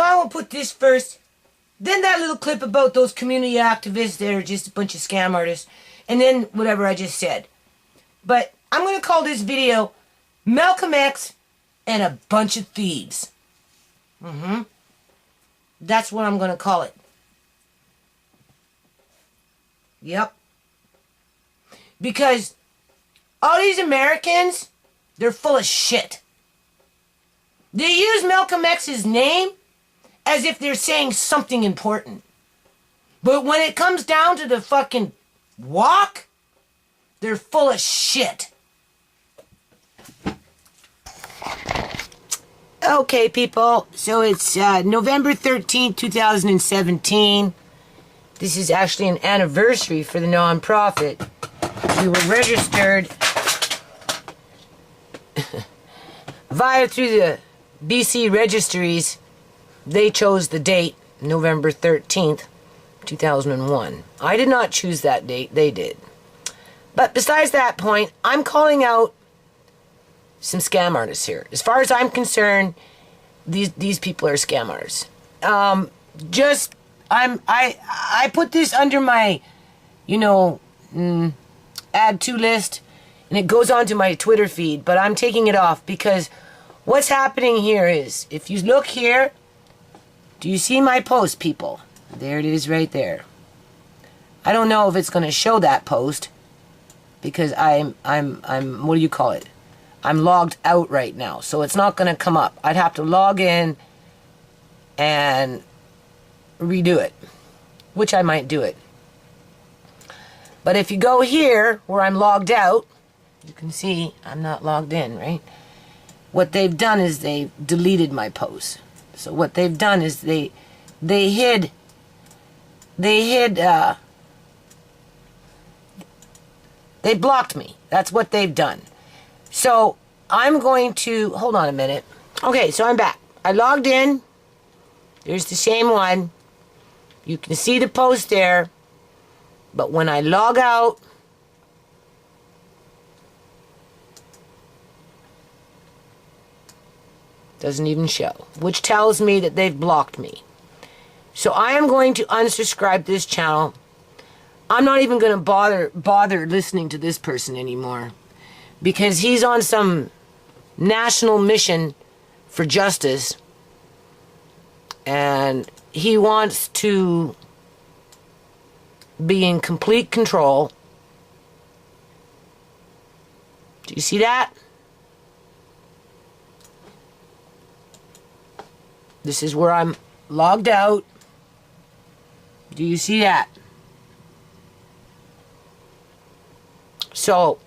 So I will put this first. Then that little clip about those community activists that are just a bunch of scam artists. And then whatever I just said. But I'm going to call this video Malcolm X and a Bunch of Thieves. That's what I'm going to call it. Yep. Because all these Americans, they're full of shit. They use Malcolm X's name as if they're saying something important. But when it comes down to the fucking walk, they're full of shit. Okay, people. So it's November 13th, 2017. This is actually an anniversary for the nonprofit. We were registered through the BC registries. They chose the date, November 13th, 2001. I did not choose that date, they did. But besides that point, I'm calling out some scam artists here. As far as I'm concerned, these people are scam artists. I put this under my, add to list, and it goes onto my Twitter feed, but I'm taking it off because what's happening here is, if you look here, do you see my post, people? There it is right there. I don't know if it's going to show that post because I'm what do you call it? I'm logged out right now, so it's not going to come up. I'd have to log in and redo it, which I might do it. But if you go here where I'm logged out, you can see I'm not logged in, right? What they've done is they've deleted my posts. So what they've done is they blocked me. That's what they've done. So I'm going to, hold on a minute. Okay, so I'm back. I logged in. There's the same one. You can see the post there. But when I log out, doesn't even show, which tells me that they've blocked me. So I am going to unsubscribe this channel. I'm not even going to bother listening to this person anymore because he's on some national mission for justice and he wants to be in complete control. Do you see that? This is where I'm logged out. Do you see that? So,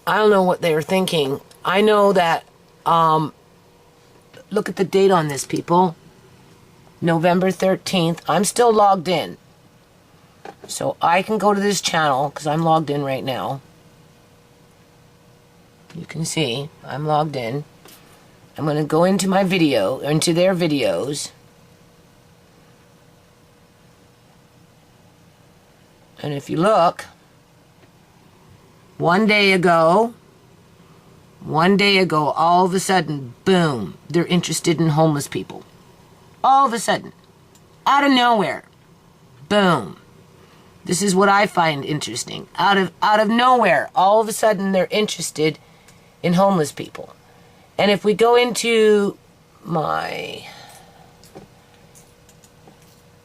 I don't know what they were thinking. I know that, look at the date on this, people. November 13th. I'm still logged in. So I can go to this channel, because I'm logged in right now. You can see, I'm logged in. I'm going to go into my video, into their videos. And if you look, one day ago, all of a sudden, boom, they're interested in homeless people. All of a sudden, out of nowhere, boom. This is what I find interesting. Out of nowhere, all of a sudden, they're interested in homeless people. And if we go into my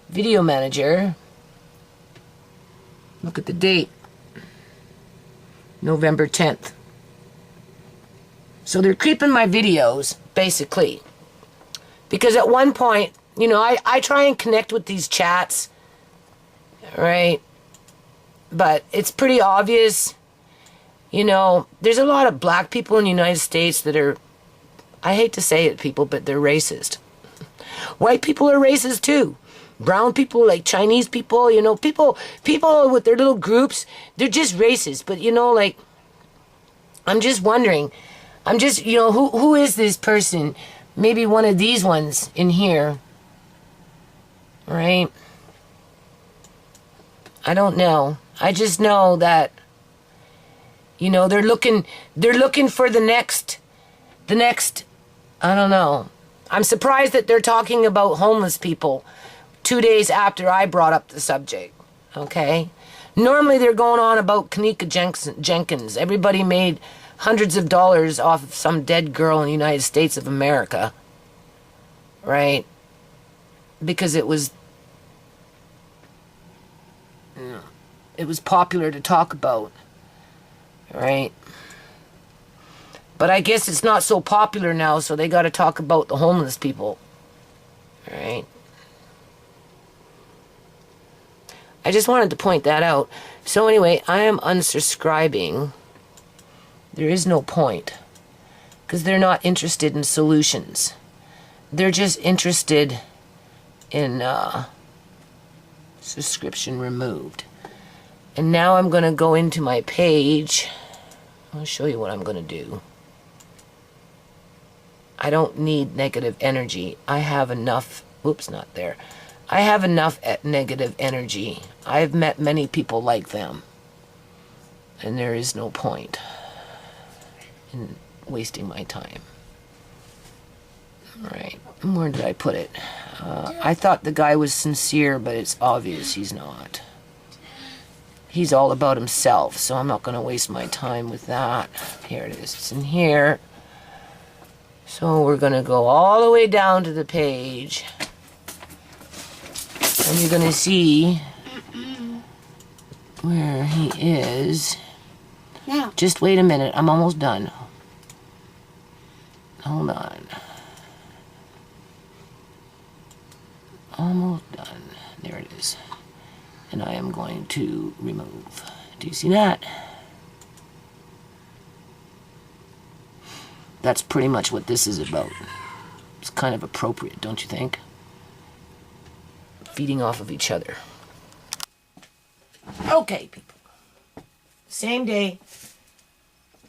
video manager, look at the date, November 10th. So they're creeping my videos, basically. Because at one point, I try and connect with these chats, right? But it's pretty obvious, there's a lot of black people in the United States that are, I hate to say it, people, but they're racist. White people are racist too. Brown people, like Chinese people, people with their little groups, they're just racist. But, I'm just wondering, who is this person? Maybe one of these ones in here, right? I don't know. I just know that, they're looking for the next, I don't know, I'm surprised that they're talking about homeless people 2 days after I brought up the subject. Okay? Normally they're going on about Kanika Jenkins. Everybody made hundreds of dollars off of some dead girl in the United States of America. Right? Because it was popular to talk about. Right? But I guess it's not so popular now, so they got to talk about the homeless people. Right? I just wanted to point that out. So anyway, I am unsubscribing. There is no point. Because they're not interested in solutions. They're just interested in subscription removed. And now I'm going to go into my page. I'll show you what I'm going to do. I don't need negative energy. I have enough. Whoops, not there. I have enough negative energy. I've met many people like them. And there is no point in wasting my time. Alright, where did I put it? I thought the guy was sincere, but it's obvious he's not. He's all about himself, so I'm not going to waste my time with that. Here it is. It's in here. So we're going to go all the way down to the page. And you're going to see where he is. Now. Just wait a minute. I'm almost done. Hold on. Almost done. There it is. And I am going to remove. Do you see that? That's pretty much what this is about. It's kind of appropriate, don't you think? Feeding off of each other. Okay, people. Same day,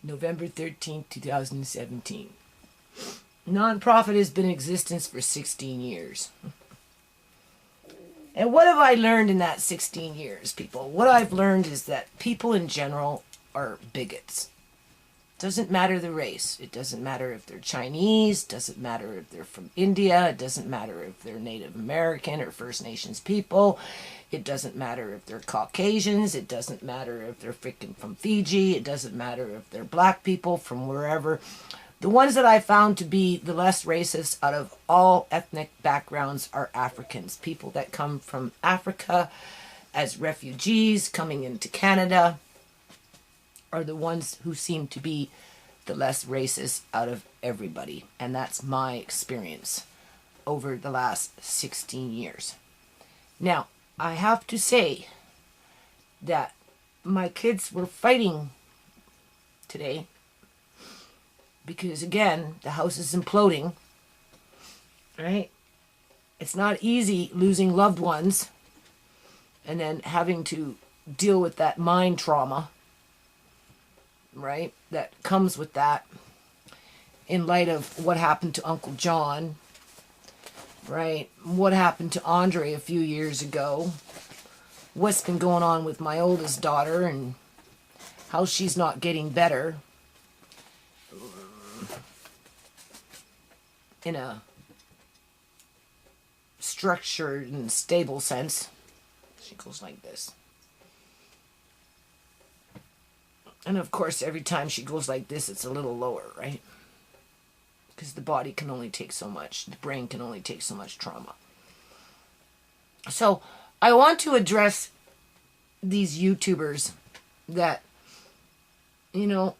November 13th, 2017. Nonprofit has been in existence for 16 years. And what have I learned in that 16 years, people? What I've learned is that people in general are bigots. Doesn't matter the race. It doesn't matter if they're Chinese. Doesn't matter if they're from India. It doesn't matter if they're Native American or First Nations people. It doesn't matter if they're Caucasians. It doesn't matter if they're freaking from Fiji. It doesn't matter if they're black people from wherever. The ones that I found to be the less racist out of all ethnic backgrounds are Africans. People that come from Africa as refugees coming into Canada are the ones who seem to be the less racist out of everybody. And that's my experience over the last 16 years. Now, I have to say that my kids were fighting today because, again, the house is imploding, right? It's not easy losing loved ones and then having to deal with that mind trauma, right, that comes with that in light of what happened to Uncle John, right, what happened to Andre a few years ago, what's been going on with my oldest daughter and how she's not getting better in a structured and stable sense. She goes like this. And of course, every time she goes like this, it's a little lower, right? Because the body can only take so much. The brain can only take so much trauma. So, I want to address these YouTubers that, you know,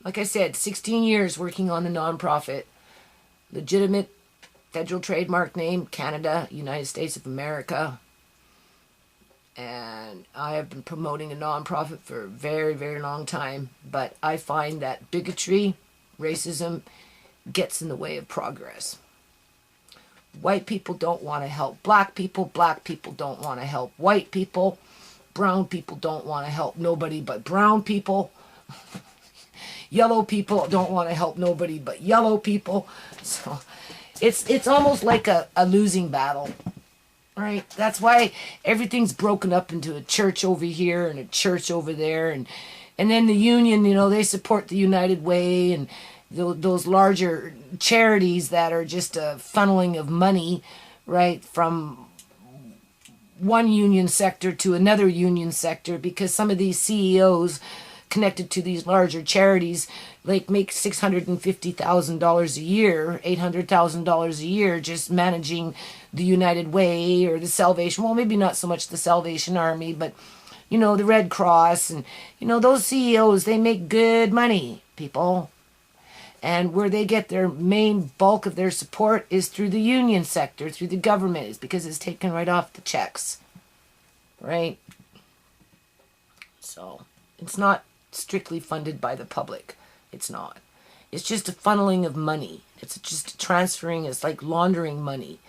like I said, 16 years working on the nonprofit, legitimate federal trademark name, Canada, United States of America. And I have been promoting a nonprofit for a very, very long time. But I find that bigotry, racism, gets in the way of progress. White people don't want to help black people don't want to help white people, brown people don't want to help nobody but brown people, yellow people don't want to help nobody but yellow people. So it's almost like a losing battle, right? That's why everything's broken up into a church over here and a church over there, and then the union, you know, they support the United Way, and those larger charities that are just a funneling of money, right, from one union sector to another union sector, because some of these CEOs connected to these larger charities like make $650,000 a year, $800,000 a year just managing the United Way or the Salvation, well, maybe not so much the Salvation Army, but the Red Cross, and those CEOs, they make good money, people. And where they get their main bulk of their support is through the union sector, through the government, is because it's taken right off the checks, right? So it's not strictly funded by the public. It's not. It's just a funneling of money. It's just transferring. It's like laundering money.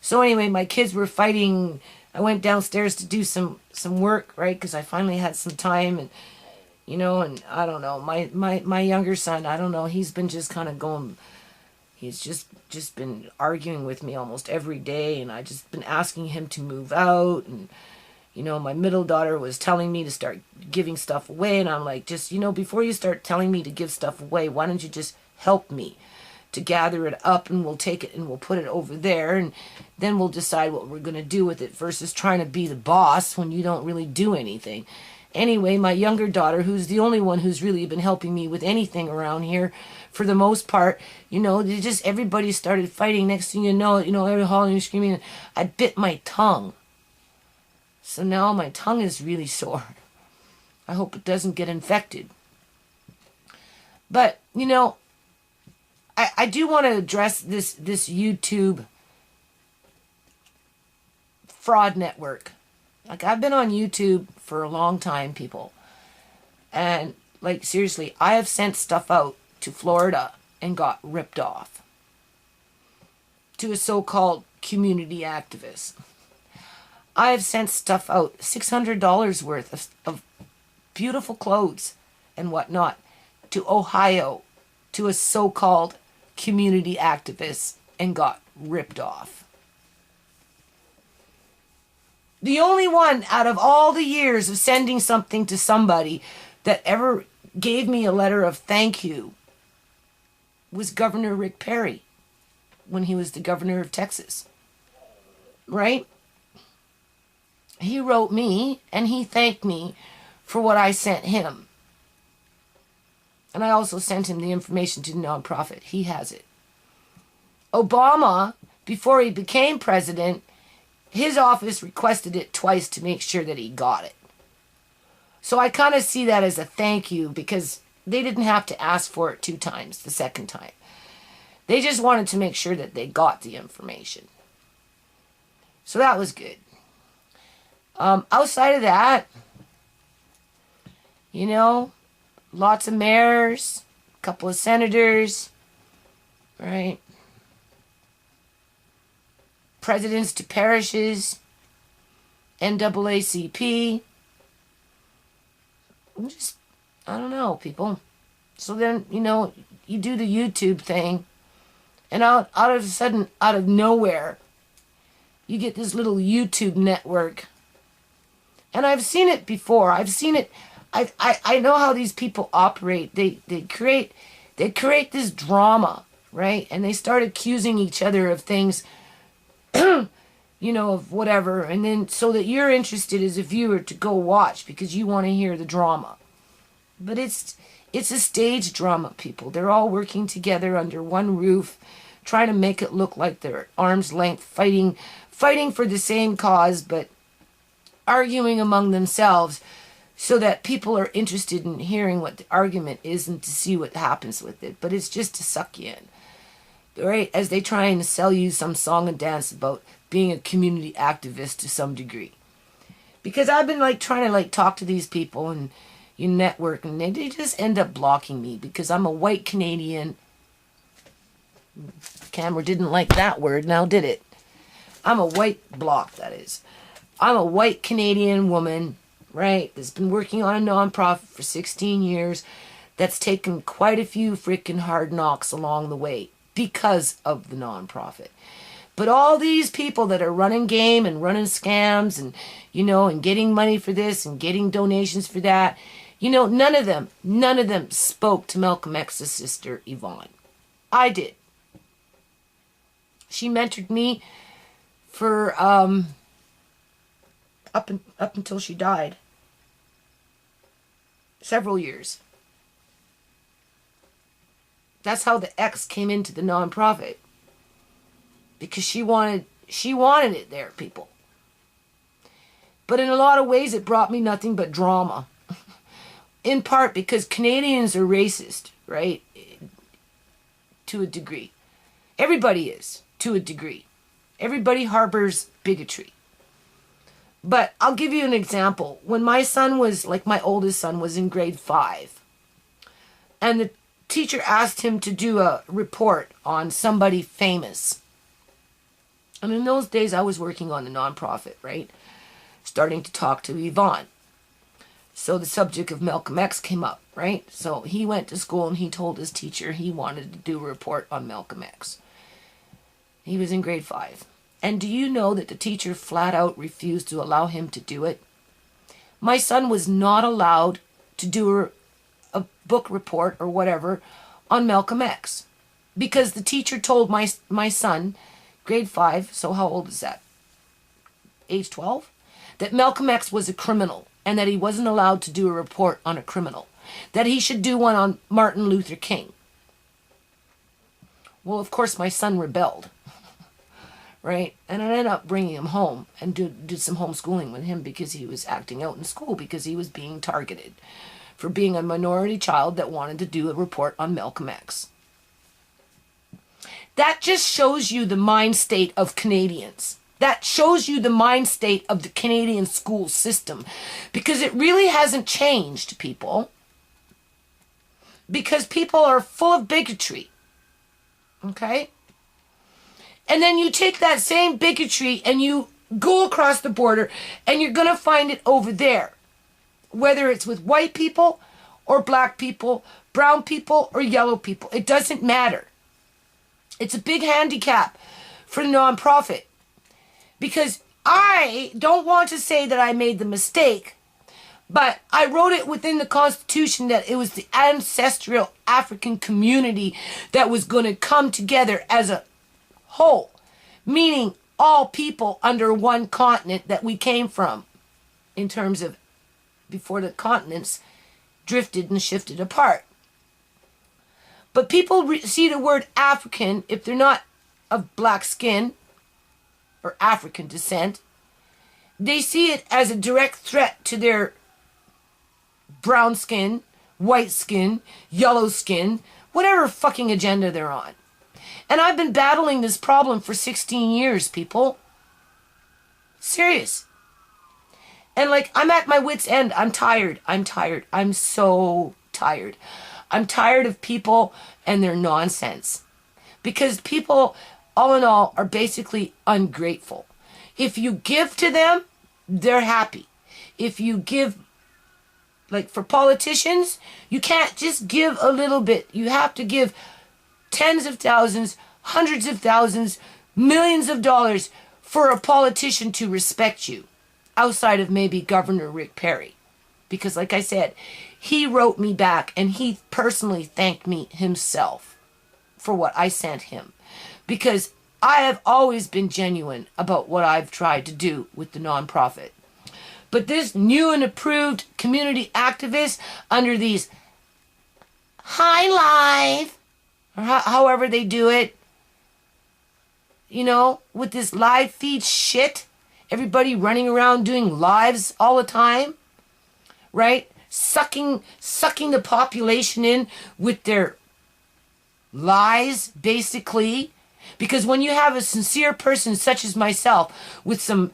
So anyway, my kids were fighting. I went downstairs to do some work, right? Because I finally had some time, and and I don't know, my younger son, I don't know, he's been just kind of going, he's just been arguing with me almost every day, and I just been asking him to move out, and my middle daughter was telling me to start giving stuff away, and I'm like, just before you start telling me to give stuff away, why don't you just help me to gather it up, and we'll take it and we'll put it over there, and then we'll decide what we're going to do with it, versus trying to be the boss when you don't really do anything. Anyway, my younger daughter, who's the only one who's really been helping me with anything around here, for the most part, they just, everybody started fighting. Next thing you know, every hollering and screaming. I bit my tongue. So now my tongue is really sore. I hope it doesn't get infected. But, I do want to address this YouTube fraud network. Like, I've been on YouTube for a long time, people. And, like, seriously, I have sent stuff out to Florida and got ripped off. To a so-called community activist. I have sent stuff out, $600 worth of beautiful clothes and whatnot, to Ohio, to a so-called community activist, and got ripped off. The only one out of all the years of sending something to somebody that ever gave me a letter of thank you was Governor Rick Perry when he was the governor of Texas. Right? He wrote me and he thanked me for what I sent him. And I also sent him the information to the nonprofit. He has it. Obama, before he became president, his office requested it twice to make sure that he got it. So I kind of see that as a thank you, because they didn't have to ask for it 2 times the second time. They just wanted to make sure that they got the information. So that was good. Outside of that, lots of mayors, a couple of senators, right? Presidents to parishes, NAACP. I don't know, people. So then, you do the YouTube thing, and out of a sudden, out of nowhere, you get this little YouTube network. And I've seen it before. I've seen it. I know how these people operate. They create this drama, right? And they start accusing each other of things, of whatever, and then so that you're interested as a viewer to go watch because you want to hear the drama. But it's a stage drama, people. They're all working together under one roof, trying to make it look like they're at arm's length, fighting for the same cause, but arguing among themselves so that people are interested in hearing what the argument is and to see what happens with it. But it's just to suck you in, right? As they try and sell you some song and dance about being a community activist to some degree. Because I've been trying to talk to these people and you network, and they just end up blocking me because I'm a white Canadian. Camera didn't like that word, now did it? I'm a white block, that is. I'm a white Canadian woman, right, that's been working on a nonprofit for 16 years, that's taken quite a few freaking hard knocks along the way because of the nonprofit. But all these people that are running game and running scams and, and getting money for this and getting donations for that, You know, none of them spoke to Malcolm X's sister, Yvonne. I did. She mentored me for up until she died. Several years. That's how the X came into the nonprofit. Because she wanted it there, people. But in a lot of ways, it brought me nothing but drama. In part because Canadians are racist, right? To a degree. Everybody is, to a degree. Everybody harbors bigotry. But I'll give you an example. When my son was, like my oldest son, was in grade 5, and the teacher asked him to do a report on somebody famous. And in those days, I was working on the nonprofit, right? Starting to talk to Yvonne. So the subject of Malcolm X came up, right? So he went to school and he told his teacher he wanted to do a report on Malcolm X. He was in grade 5. And do you know that the teacher flat out refused to allow him to do it? My son was not allowed to do a book report or whatever on Malcolm X. Because the teacher told my son, grade 5, so how old is that? Age 12? That Malcolm X was a criminal and that he wasn't allowed to do a report on a criminal. That he should do one on Martin Luther King. Well, of course, my son rebelled. Right? And I ended up bringing him home and did some homeschooling with him because he was acting out in school because he was being targeted for being a minority child that wanted to do a report on Malcolm X. That just shows you the mind state of Canadians. That shows you the mind state of the Canadian school system. Because it really hasn't changed, people. Because people are full of bigotry. Okay? And then you take that same bigotry and you go across the border and you're going to find it over there. Whether it's with white people or black people, brown people or yellow people. It doesn't matter. It's a big handicap for the nonprofit. Because I don't want to say that I made the mistake, but I wrote it within the Constitution that it was the ancestral African community that was going to come together as a whole, meaning all people under one continent that we came from, in terms of before the continents drifted and shifted apart. But people see the word African, if they're not of black skin or African descent, they see it as a direct threat to their brown skin, white skin, yellow skin, whatever fucking agenda they're on. And I've been battling this problem for 16 years, people. Serious. And like, I'm at my wit's end. I'm tired. I'm so tired. I'm tired of people and their nonsense. Because people, all in all, are basically ungrateful. If you give to them, they're happy. If you give, like for politicians, you can't just give a little bit. You have to give tens of thousands, hundreds of thousands, millions of dollars for a politician to respect you, outside of maybe Governor Rick Perry. Because like I said, he wrote me back and he personally thanked me himself for what I sent him. Because I have always been genuine about what I've tried to do with the nonprofit. But this new and approved community activist under these High Life, or however they do it, you know, with this live feed shit, everybody running around doing lives all the time, right? Sucking the population in with their lies, basically. Because when you have a sincere person such as myself with some,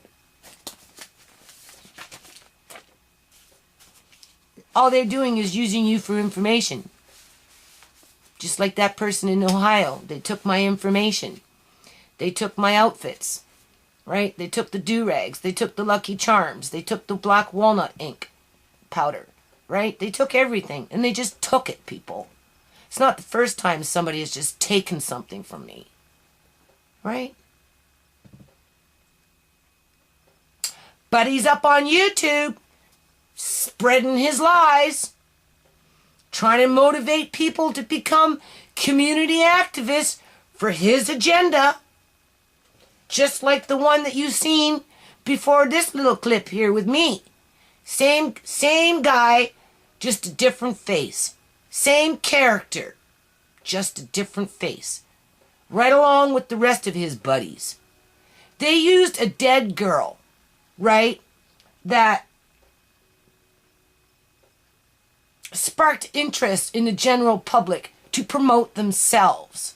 all they're doing is using you for information. Just like that person in Ohio. They took my information. They took my outfits. Right? They took the do-rags. They took the Lucky Charms. They took the black walnut ink powder. Right? They took everything. And they just took it, people. It's not the first time somebody has just taken something from me. Right? But he's up on YouTube spreading his lies. trying to motivate people to become community activists for his agenda. Just like the one that you've seen before this little clip here with me. Same guy, just a different face. Same character, just a different face. Right along with the rest of his buddies. They used a dead girl, right, that sparked interest in the general public to promote themselves.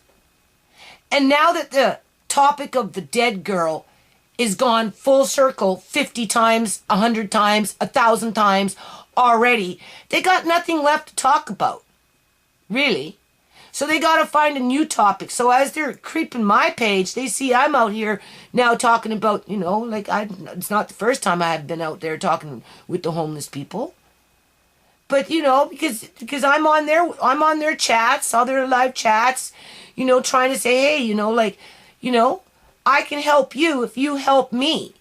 And now that the topic of the dead girl is gone full circle 50 times, 100 times, 1,000 times already, they got nothing left to talk about. Really. So they got to find a new topic. So as they're creeping my page, they see I'm out here now talking about, you know, like it's not the first time I've been out there talking with the homeless people. But, you know, because I'm on their chats, all their live chats, you know, trying to say, hey, you know, like, you know, I can help you if you help me.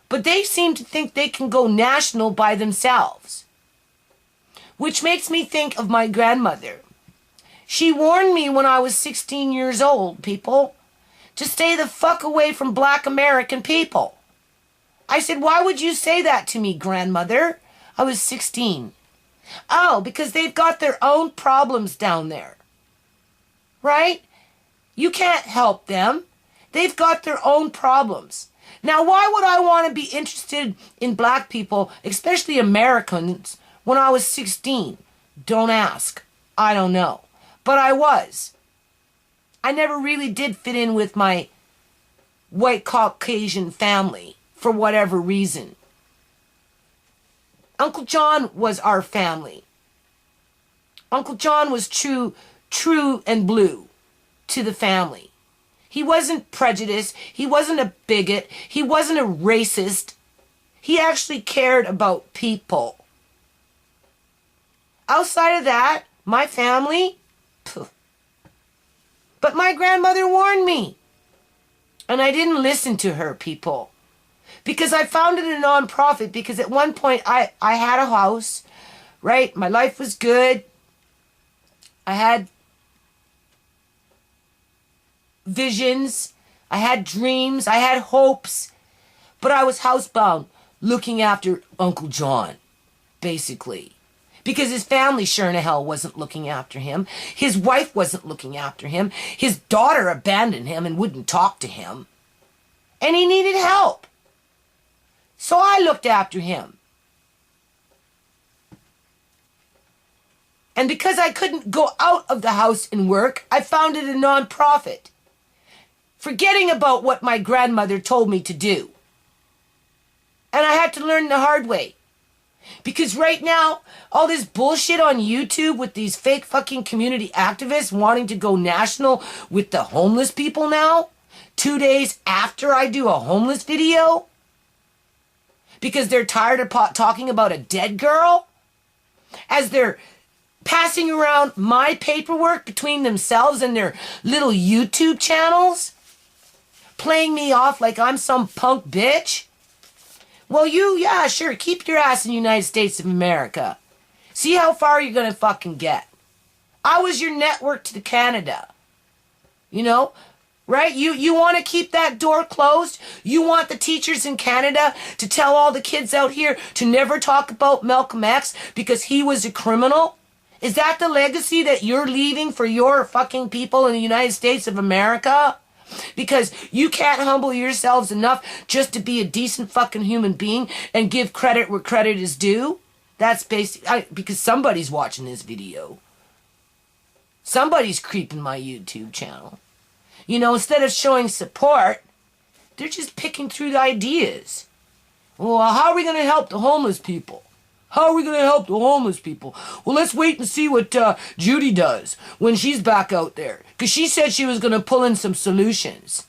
But they seem to think they can go national by themselves. Which makes me think of my grandmother. She warned me when I was 16 years old, people, to stay the fuck away from black American people. I said, why would you say that to me, grandmother? I was 16. Oh, because they've got their own problems down there. Right? You can't help them. They've got their own problems. Now, why would I want to be interested in black people, especially Americans, when I was 16? Don't ask. I don't know. But I was. I never really did fit in with my white Caucasian family for whatever reason. Uncle John was our family. Uncle John was true and blue to the family. He wasn't prejudiced. He wasn't a bigot. He wasn't a racist. He actually cared about people. Outside of that, my family, poof. But my grandmother warned me. And I didn't listen to her, people. Because I founded a nonprofit because at one point I had a house, right? My life was good. I had visions. I had dreams. I had hopes. But I was housebound looking after Uncle John, basically. Because his family sure in hell wasn't looking after him. His wife wasn't looking after him. His daughter abandoned him and wouldn't talk to him. And he needed help. So I looked after him. And because I couldn't go out of the house and work, I founded a nonprofit. Forgetting about what my grandmother told me to do. And I had to learn the hard way. Because right now, all this bullshit on YouTube with these fake fucking community activists wanting to go national with the homeless people now, 2 days after I do a homeless video, because they're tired of talking about a dead girl, as they're passing around my paperwork between themselves and their little YouTube channels, playing me off like I'm some punk bitch. Well, yeah, sure, keep your ass in the United States of America. See how far you're gonna fucking get. I was your network to Canada. You know? Right? You want to keep that door closed? You want the teachers in Canada to tell all the kids out here to never talk about Malcolm X because he was a criminal? Is that the legacy that you're leaving for your fucking people in the United States of America? Because you can't humble yourselves enough just to be a decent fucking human being and give credit where credit is due? That's basic. Because somebody's watching this video. Somebody's creeping my YouTube channel. You know, instead of showing support, they're just picking through the ideas. Well, how are we going to help the homeless people? How are we going to help the homeless people? Well, let's wait and see what Judy does when she's back out there. Because she said she was going to pull in some solutions.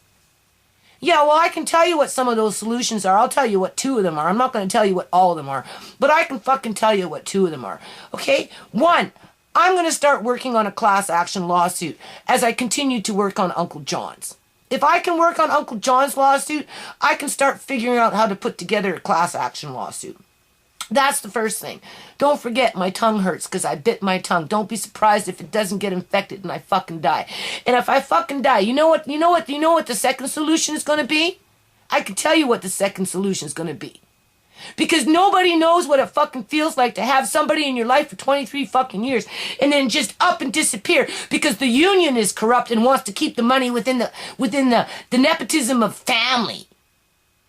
Yeah, well, I can tell you what some of those solutions are. I'll tell you what 2 of them are. I'm not going to tell you what all of them are. But I can fucking tell you what 2 of them are. Okay? 1, I'm going to start working on a class action lawsuit as I continue to work on Uncle John's. If I can work on Uncle John's lawsuit, I can start figuring out how to put together a class action lawsuit. That's the first thing. Don't forget, my tongue hurts because I bit my tongue. Don't be surprised if it doesn't get infected and I fucking die. And if I fucking die, you know what the second solution is going to be? I can tell you what the second solution is going to be. Because nobody knows what it fucking feels like to have somebody in your life for 23 fucking years and then just up and disappear because the union is corrupt and wants to keep the money within the nepotism of family.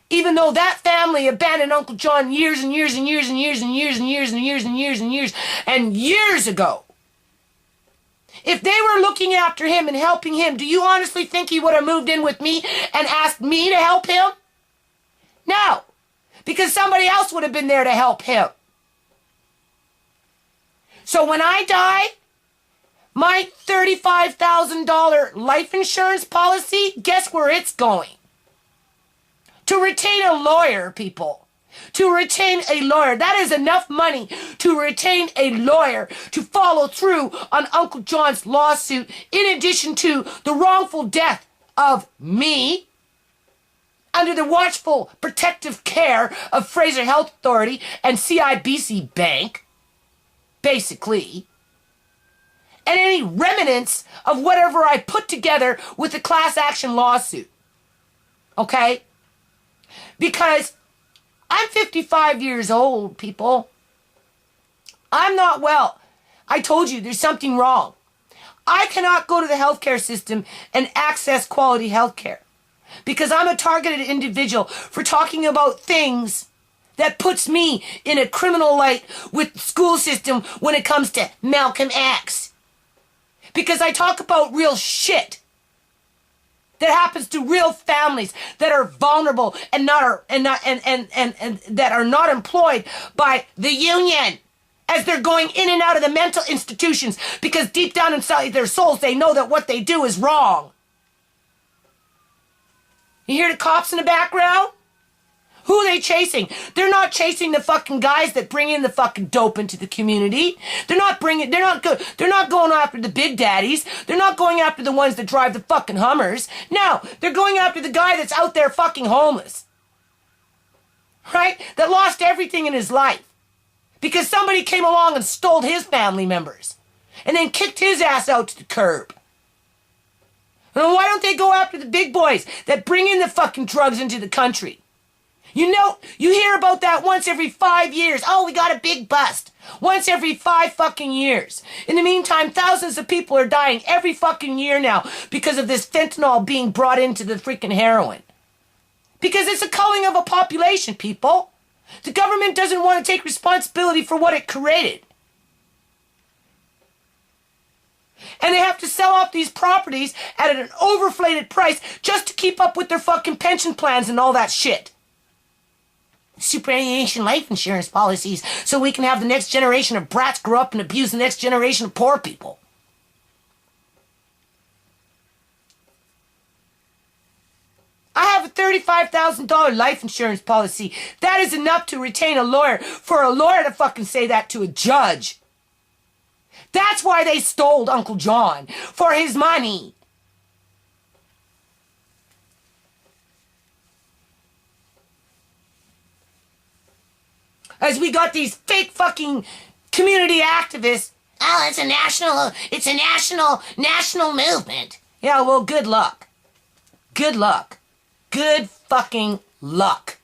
Even though that family abandoned Uncle John years and years and years and years and years and years and years and years and years and years ago. If they were looking after him and helping him, do you honestly think he would have moved in with me and asked me to help him? No, because somebody else would have been there to help him. So when I die, my $35,000 life insurance policy, guess where it's going? To retain a lawyer, people. To retain a lawyer. That is enough money to retain a lawyer to follow through on Uncle John's lawsuit, in addition to the wrongful death of me, under the watchful protective care of Fraser Health Authority and CIBC Bank, basically, and any remnants of whatever I put together with the class action lawsuit. Okay? Because I'm 55 years old, people. I'm not well. I told you there's something wrong. I cannot go to the healthcare system and access quality healthcare because I'm a targeted individual for talking about things that puts me in a criminal light with the school system when it comes to Malcolm X. Because I talk about real shit that happens to real families that are vulnerable and that are not employed by the union as they're going in and out of the mental institutions because deep down inside their souls they know that what they do is wrong. You hear the cops in the background? Who are they chasing? They're not chasing the fucking guys that bring in the fucking dope into the community. They're not going after the big daddies. They're not going after the ones that drive the fucking Hummers. No, they're going after the guy that's out there fucking homeless. Right? That lost everything in his life. Because somebody came along and stole his family members. And then kicked his ass out to the curb. And why don't they go after the big boys that bring in the fucking drugs into the country? You know, you hear about that once every 5 years. Oh, we got a big bust. Once every 5 fucking years. In the meantime, thousands of people are dying every fucking year now because of this fentanyl being brought into the freaking heroin. Because it's a culling of a population, people. The government doesn't want to take responsibility for what it created. And they have to sell off these properties at an overinflated price just to keep up with their fucking pension plans and all that shit. Superannuation life insurance policies so we can have the next generation of brats grow up and abuse the next generation of poor people. I have a $35,000 life insurance policy. That is enough to retain a lawyer, for a lawyer to fucking say that to a judge. That's why they stole Uncle John, for his money. As we got these fake fucking community activists. Oh, it's a national movement. Yeah, well, good luck. Good luck. Good fucking luck.